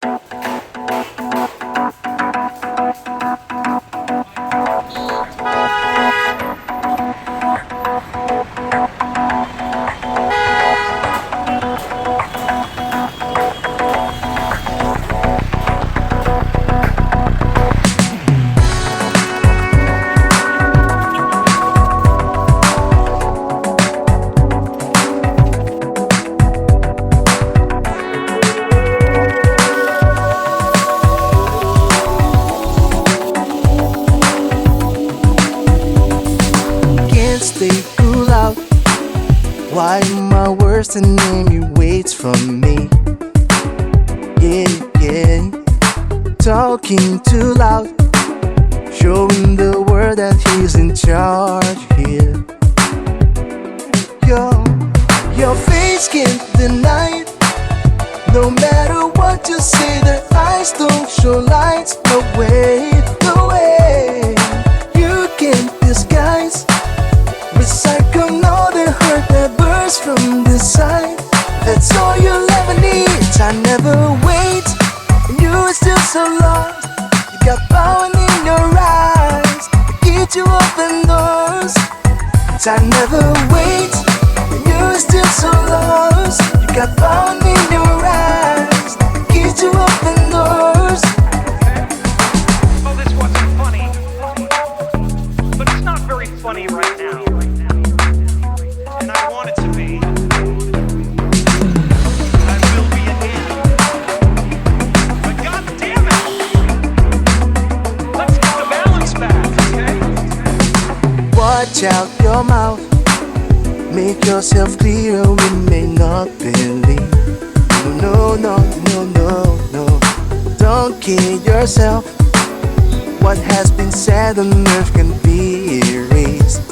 Can't stay cool out. Why my worst enemy waits for me? Yeah, yeah. Talking too loud, showing the world that he's in charge here. Your face can't deny it. No matter what you say, their eyes don't show lights. No way, no way. You can't disguise, recycle all the hurt that bursts from the side. That's all you'll ever need. I never wait, and you are still so lost. You got power in your eyes to get you open doors. I never wait, and you are still so lost. You got power in your eyes to get you open doors. Oh, this wasn't funny, but it's not very funny right now, and I want it to be. I will be again. But God damn it! Let's get the balance back, okay? Watch out your mouth. Make yourself clear, we may not believe. No, no, no, no, no. Don't kid yourself. What has been said on earth can be erased.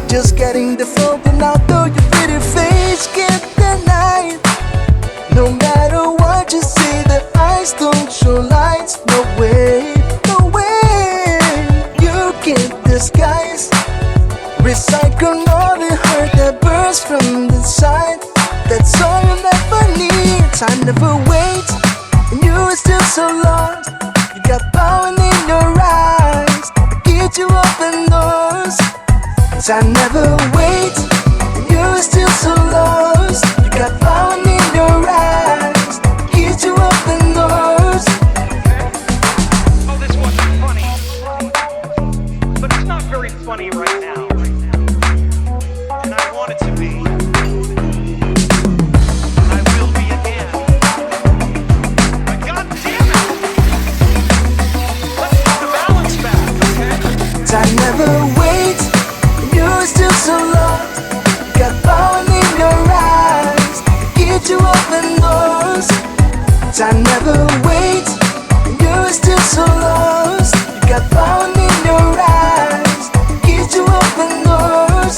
Just getting the phone out, though your pretty face can't deny it. No matter what you say, the eyes don't show lights. No way, no way. You can't disguise, recycle all the hurt that bursts from the side. That's all you'll ever need. I never wait, and you are still so lost. You got power in your eyes to get you open doors. I never wait, and you are still so lost. You got power in your eyes to get you open doors. Oh, this wasn't funny, but it's not very funny right now, and I want it to be. I will be again. But God damn it! Let's get the balance back, okay? I never wait, and you're still so lost. You got power in your eyes to get you open doors. I never wait, and you're still so lost. You got power in your eyes to get you open doors.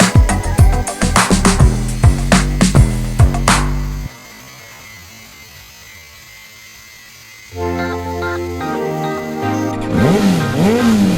Mm-hmm.